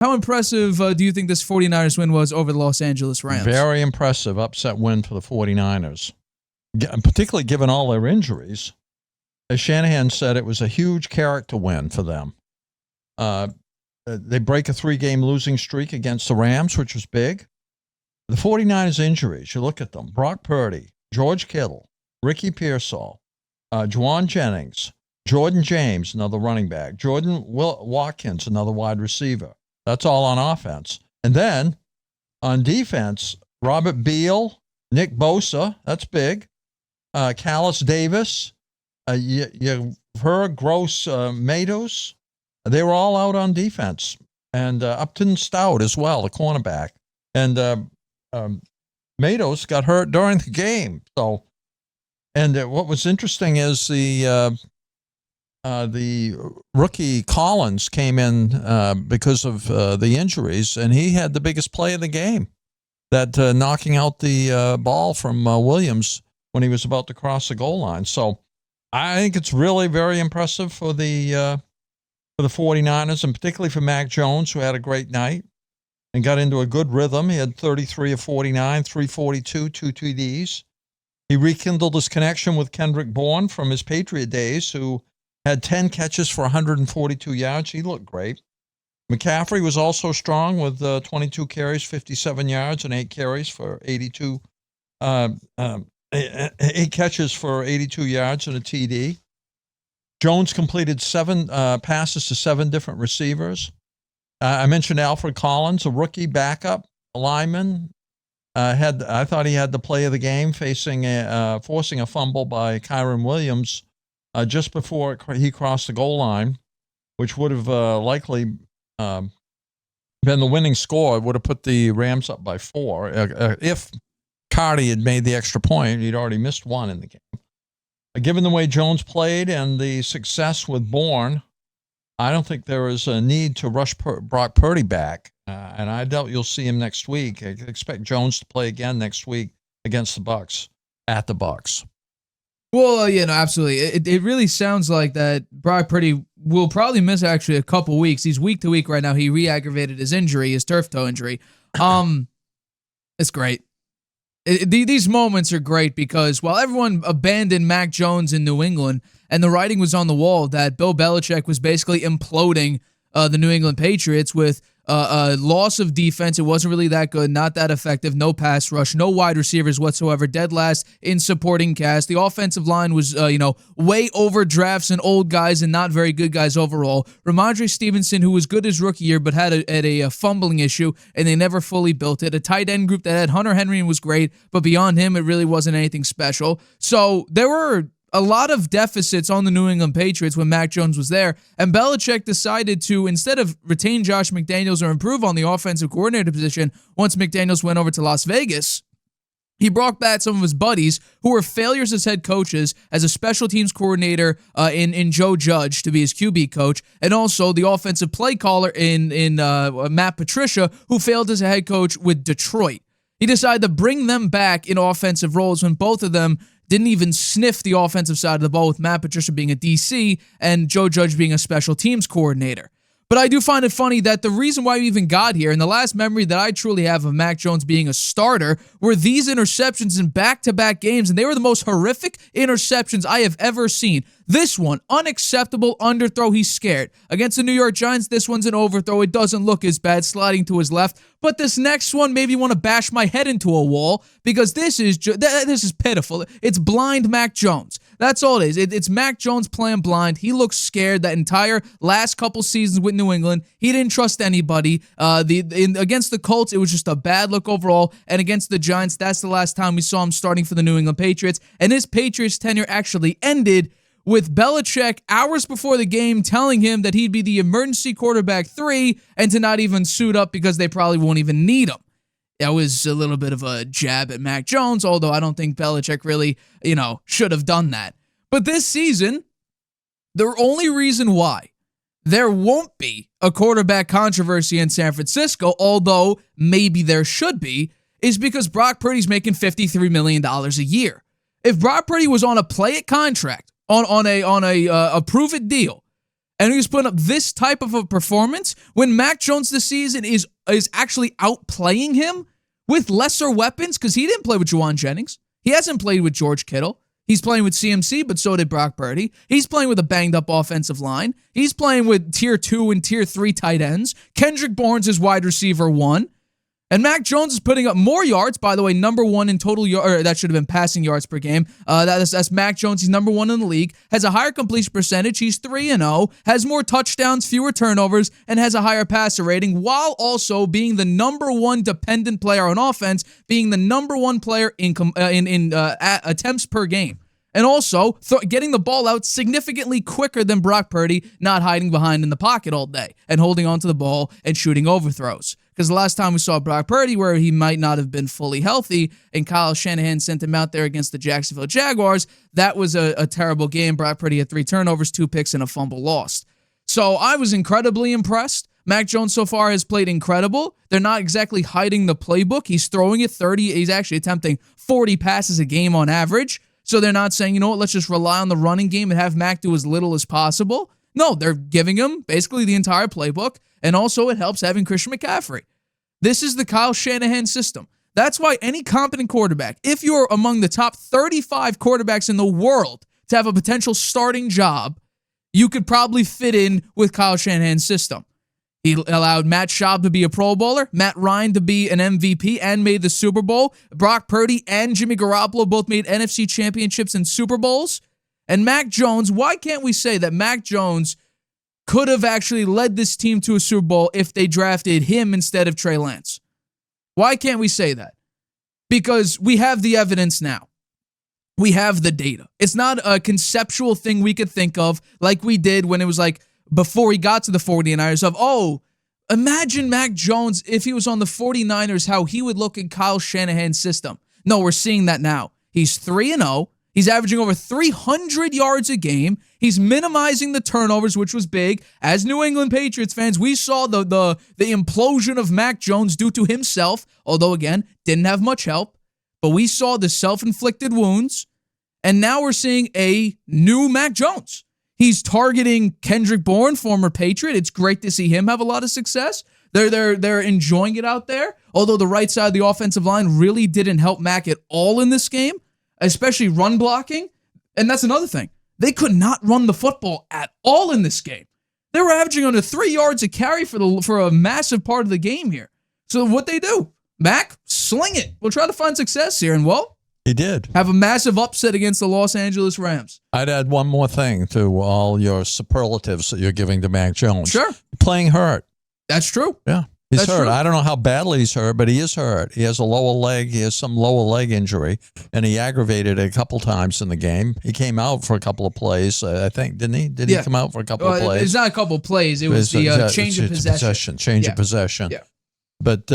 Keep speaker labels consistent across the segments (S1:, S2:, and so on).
S1: How impressive do you think this 49ers win was over the Los Angeles Rams?
S2: Very impressive upset win for the 49ers, particularly given all their injuries. As Shanahan said, it was a huge character win for them. They break a 3-game losing streak against the Rams, which was big. The 49ers injuries, you look at them. Brock Purdy, George Kittle, Ricky Pearsall, Juwan Jennings, Jordan James, another running back, Jordan Watkins, another wide receiver. That's all on offense. And then on defense, Robert Beal, Nick Bosa, that's big. Callis Davis, Gross Matos, they were all out on defense. And Upton Stout as well, the cornerback. And Matos got hurt during the game. So, and what was interesting is the rookie Collins came in because of the injuries, and he had the biggest play of the game, that knocking out the ball from Williams when he was about to cross the goal line. So I think it's really very impressive for the 49ers, and particularly for Mac Jones, who had a great night and got into a good rhythm. He had 33 of 49, 342, 2 TDs. He rekindled his connection with Kendrick Bourne from his Patriot days, who had 10 catches for 142 yards. He looked great. McCaffrey was also strong with 22 carries, 57 yards, and 8 carries for 82, 8 catches for 82 yards and a TD. Jones completed 7 passes to 7 different receivers. I mentioned Alfred Collins, a rookie backup lineman. I thought he had the play of the game, forcing a fumble by Kyron Williams just before he crossed the goal line, which would have likely been the winning score. It would have put the Rams up by 4. If Cardi had made the extra point, he'd already missed 1 in the game. Given the way Jones played and the success with Bourne, I don't think there is a need to rush Brock Purdy back, and I doubt you'll see him next week. I expect Jones to play again next week against the Bucs, at the Bucs.
S1: Well, absolutely. It really sounds like that Brock Purdy will probably miss actually a couple weeks. He's week to week right now. He re-aggravated his injury, his turf toe injury. It's great. These moments are great because while everyone abandoned Mac Jones in New England and the writing was on the wall that Bill Belichick was basically imploding the New England Patriots with a loss of defense. It wasn't really that good, not that effective, no pass rush, no wide receivers whatsoever, dead last in supporting cast. The offensive line was, way over drafts and old guys and not very good guys overall. Ramondre Stevenson, who was good his rookie year, but had a fumbling issue, and they never fully built it. A tight end group that had Hunter Henry and was great, but beyond him, it really wasn't anything special. So there were a lot of deficits on the New England Patriots when Mac Jones was there, and Belichick decided to, instead of retain Josh McDaniels or improve on the offensive coordinator position once McDaniels went over to Las Vegas, he brought back some of his buddies who were failures as head coaches, as a special teams coordinator in Joe Judge to be his QB coach, and also the offensive play caller in Matt Patricia, who failed as a head coach with Detroit. He decided to bring them back in offensive roles when both of them didn't even sniff the offensive side of the ball, with Matt Patricia being a DC and Joe Judge being a special teams coordinator. But I do find it funny that the reason why we even got here, and the last memory that I truly have of Mac Jones being a starter, were these interceptions in back-to-back games, and they were the most horrific interceptions I have ever seen. This one, unacceptable underthrow, he's scared. Against the New York Giants, this one's an overthrow. It doesn't look as bad, sliding to his left. But this next one made me want to bash my head into a wall, because this is pitiful. It's blind Mac Jones. That's all it is. It's Mac Jones playing blind. He looks scared that entire last couple seasons with New England. He didn't trust anybody. Against the Colts, it was just a bad look overall. And against the Giants, that's the last time we saw him starting for the New England Patriots. And his Patriots tenure actually ended with Belichick hours before the game telling him that he'd be the emergency quarterback 3 and to not even suit up because they probably won't even need him. That was a little bit of a jab at Mac Jones, although I don't think Belichick really, should have done that. But this season, the only reason why there won't be a quarterback controversy in San Francisco, although maybe there should be, is because Brock Purdy's making $53 million a year. If Brock Purdy was on a play-it contract, on a prove-it deal, and he's putting up this type of a performance when Mac Jones this season is actually outplaying him with lesser weapons, because he didn't play with Juwan Jennings. He hasn't played with George Kittle. He's playing with CMC, but so did Brock Purdy. He's playing with a banged-up offensive line. He's playing with Tier 2 and Tier 3 tight ends. Kendrick Bourne's is wide receiver 1. And Mac Jones is putting up more yards, by the way, number 1 in total yards, that should have been passing yards per game. That's Mac Jones. He's number 1 in the league, has a higher completion percentage. He's 3-0, has more touchdowns, fewer turnovers, and has a higher passer rating, while also being the number 1 dependent player on offense, being the number 1 player in attempts per game. And also getting the ball out significantly quicker than Brock Purdy, not hiding behind in the pocket all day and holding onto the ball and shooting overthrows. Because the last time we saw Brock Purdy, where he might not have been fully healthy, and Kyle Shanahan sent him out there against the Jacksonville Jaguars, that was a terrible game. Brock Purdy had 3 turnovers, 2 picks, and a fumble lost. So I was incredibly impressed. Mac Jones so far has played incredible. They're not exactly hiding the playbook. He's throwing it 30. He's actually attempting 40 passes a game on average. So they're not saying, you know what, let's just rely on the running game and have Mac do as little as possible. No, they're giving him basically the entire playbook, and also it helps having Christian McCaffrey. This is the Kyle Shanahan system. That's why any competent quarterback, if you're among the top 35 quarterbacks in the world to have a potential starting job, you could probably fit in with Kyle Shanahan's system. He allowed Matt Schaub to be a Pro Bowler, Matt Ryan to be an MVP and made the Super Bowl. Brock Purdy and Jimmy Garoppolo both made NFC championships and Super Bowls. And Mac Jones, why can't we say that Mac Jones could have actually led this team to a Super Bowl if they drafted him instead of Trey Lance? Why can't we say that? Because we have the evidence now. We have the data. It's not a conceptual thing we could think of like we did when it was like, before he got to the 49ers of, oh, imagine Mac Jones if he was on the 49ers, how he would look in Kyle Shanahan's system. No, we're seeing that now. He's 3-0. He's averaging over 300 yards a game. He's minimizing the turnovers, which was big. As New England Patriots fans, we saw the implosion of Mac Jones due to himself, although, again, didn't have much help. But we saw the self-inflicted wounds, and now we're seeing a new Mac Jones. He's targeting Kendrick Bourne, former Patriot. It's great to see him have a lot of success. They're enjoying it out there, although the right side of the offensive line really didn't help Mac at all in this game, especially run blocking. And that's another thing. They could not run the football at all in this game. They were averaging under 3 yards a carry for a massive part of the game here. So what they do? Mac, sling it. We'll try to find success here, and well,
S2: he did.
S1: Have a massive upset against the Los Angeles Rams.
S2: I'd add one more thing to all your superlatives that you're giving to Mac Jones.
S1: Sure.
S2: Playing hurt.
S1: That's true.
S2: Yeah. He's hurt.
S1: True.
S2: I don't know how badly he's hurt, but he is hurt. He has a lower leg. He has some lower leg injury, and he aggravated it a couple times in the game. He came out for a couple of plays, I think, didn't he? Did he come out for a couple of plays?
S1: It's not a couple of plays. It was the change of possession.
S2: Change of possession.
S1: Yeah.
S2: But,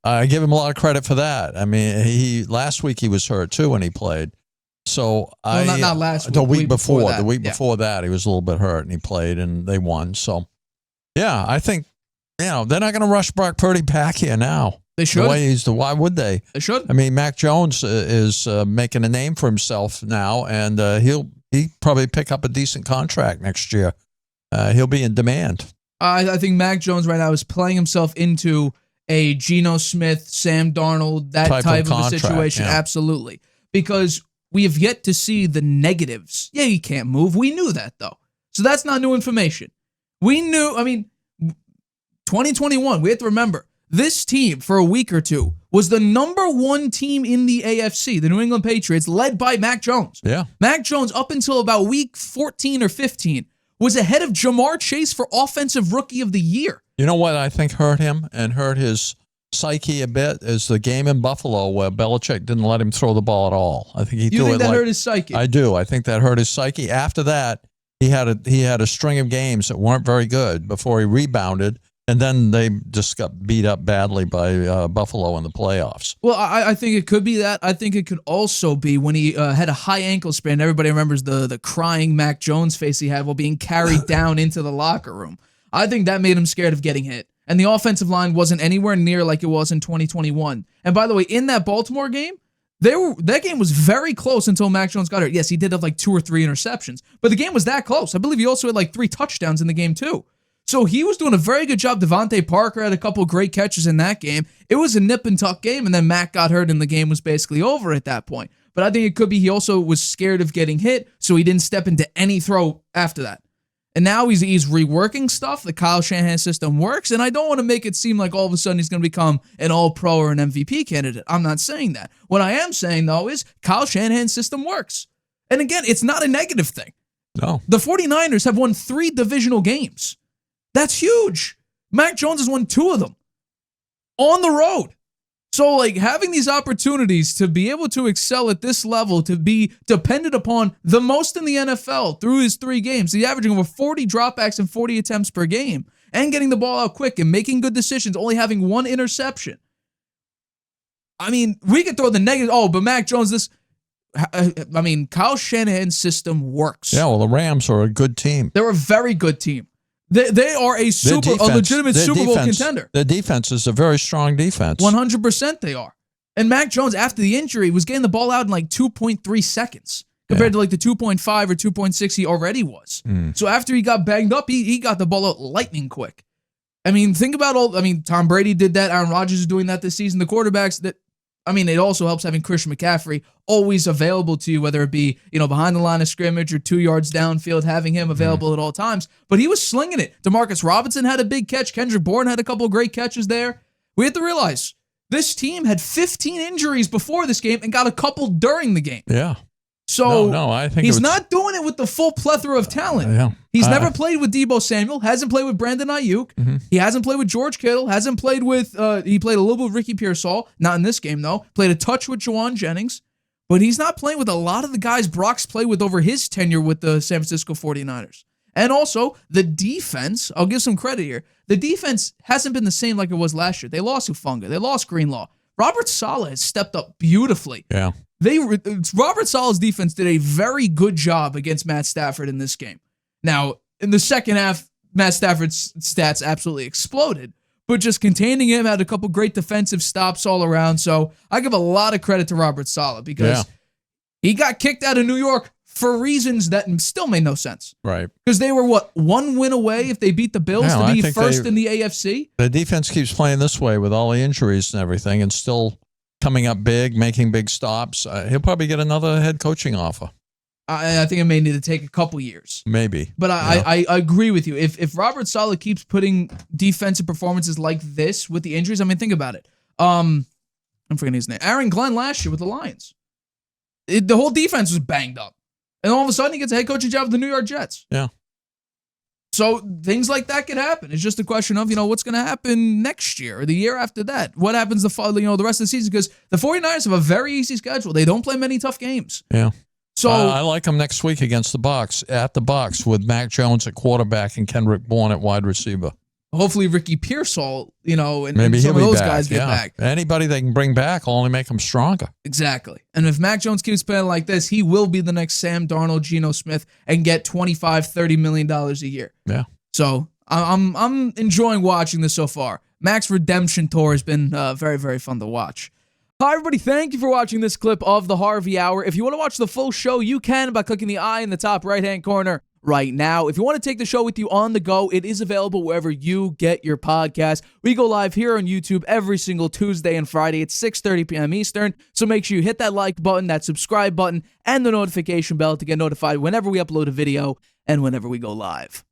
S2: I give him a lot of credit for that. I mean, last week he was hurt too when he played. So
S1: not last week.
S2: The week before.
S1: That.
S2: The week before that, he was a little bit hurt and he played and they won. So, yeah, I think they're not going to rush Brock Purdy back here now.
S1: They should.
S2: Why would they?
S1: They should.
S2: I mean, Mac Jones is making a name for himself now, and he'll probably pick up a decent contract next year. He'll be in demand.
S1: I think Mac Jones right now is playing himself into a Geno Smith, Sam Darnold, that type of a situation. Yeah. Absolutely. Because we have yet to see the negatives. Yeah, he can't move. We knew that, though. So that's not new information. We knew, 2021, we have to remember, this team for a week or two was the number 1 team in the AFC, the New England Patriots, led by Mac Jones.
S2: Yeah.
S1: Mac Jones, up until about week 14 or 15, was ahead of Jamar Chase for Offensive Rookie of the Year.
S2: You know what I think hurt him and hurt his psyche a bit is the game in Buffalo where Belichick didn't let him throw the ball at all. I think he threw it. You think
S1: that hurt his psyche?
S2: I do. I think that hurt his psyche. After that, he had a string of games that weren't very good before he rebounded, and then they just got beat up badly by Buffalo in the playoffs.
S1: Well, I think it could be that. I think it could also be when he had a high ankle sprain. Everybody remembers the crying Mac Jones face he had while being carried down into the locker room. I think that made him scared of getting hit. And the offensive line wasn't anywhere near like it was in 2021. And by the way, in that Baltimore game, That game was very close until Mac Jones got hurt. Yes, he did have like 2 or 3 interceptions, but the game was that close. I believe he also had like 3 touchdowns in the game too. So he was doing a very good job. Devontae Parker had a couple great catches in that game. It was a nip and tuck game, and then Mac got hurt, and the game was basically over at that point. But I think it could be he also was scared of getting hit, so he didn't step into any throw after that. And now he's reworking stuff. The Kyle Shanahan system works, and I don't want to make it seem like all of a sudden he's going to become an all-pro or an MVP candidate. I'm not saying that. What I am saying, though, is Kyle Shanahan's system works. And again, it's not a negative thing.
S2: No.
S1: The 49ers have won 3 divisional games. That's huge. Mac Jones has won 2 of them on the road. So, like, having these opportunities to be able to excel at this level, to be dependent upon the most in the NFL through his 3 games, he's averaging over 40 dropbacks and 40 attempts per game, and getting the ball out quick and making good decisions, only having 1 interception. I mean, we could throw the negative, but Mac Jones, Kyle Shanahan's system works.
S2: Yeah, well, the Rams are a good team.
S1: They're a very good team. They are a legitimate Super Bowl contender.
S2: Their defense is a very strong defense.
S1: 100% they are. And Mac Jones, after the injury, was getting the ball out in like 2.3 seconds compared to like the 2.5 or 2.6 he already was. So after he got banged up, he got the ball out lightning quick. I mean, think about Tom Brady did that. Aaron Rodgers is doing that this season. The quarterbacks it also helps having Christian McCaffrey always available to you, whether it be, behind the line of scrimmage or 2 yards downfield, having him available at all times. But he was slinging it. Demarcus Robinson had a big catch. Kendrick Bourne had a couple of great catches there. We have to realize this team had 15 injuries before this game and got a couple during the game.
S2: Yeah.
S1: So
S2: I think
S1: he's not doing it with the full plethora of talent.
S2: Yeah.
S1: He's never played with Deebo Samuel, hasn't played with Brandon Ayuk. He hasn't played with George Kittle, hasn't played with, he played a little bit with Ricky Pearsall, not in this game though, played a touch with Juwan Jennings, but he's not playing with a lot of the guys Brock's played with over his tenure with the San Francisco 49ers. And also, the defense, I'll give some credit here, the defense hasn't been the same like it was last year. They lost Hufanga, they lost Greenlaw. Robert Saleh has stepped up beautifully.
S2: Yeah.
S1: Robert Saleh's defense did a very good job against Matt Stafford in this game. Now, in the second half, Matt Stafford's stats absolutely exploded, but just containing him, had a couple great defensive stops all around. So I give a lot of credit to Robert Saleh because he got kicked out of New York for reasons that still made no sense.
S2: Right.
S1: Because they were, 1 win away if they beat the Bills to be first in the AFC?
S2: The defense keeps playing this way with all the injuries and everything and still coming up big, making big stops. He'll probably get another head coaching offer.
S1: I think it may need to take a couple years.
S2: Maybe.
S1: But I agree with you. If Robert Saleh keeps putting defensive performances like this with the injuries, think about it. I'm forgetting his name. Aaron Glenn last year with the Lions. The whole defense was banged up. And all of a sudden he gets a head coaching job with the New York Jets.
S2: Yeah.
S1: So things like that could happen. It's just a question of, what's going to happen next year or the year after that. What happens the rest of the season? Because the 49ers have a very easy schedule. They don't play many tough games.
S2: Yeah.
S1: So
S2: I like them next week against the Bucs, at the Bucs, with Mac Jones at quarterback and Kendrick Bourne at wide receiver.
S1: Hopefully Ricky Pearsall, and
S2: maybe
S1: some of those
S2: back.
S1: guys get back.
S2: Anybody they can bring back will only make them stronger.
S1: Exactly. And if Mac Jones keeps playing like this, he will be the next Sam Darnold, Geno Smith, and get $25-30 million a year.
S2: Yeah.
S1: So I'm enjoying watching this so far. Mac's redemption tour has been very, very fun to watch. Hi, everybody. Thank you for watching this clip of the Harvey Hour. If you want to watch the full show, you can by clicking the I in the top right-hand corner right now. If you want to take the show with you on the go, it is available wherever you get your podcast. We go live here on YouTube every single Tuesday and Friday at 6:30 p.m. Eastern. So make sure you hit that like button, that subscribe button, and the notification bell to get notified whenever we upload a video and whenever we go live.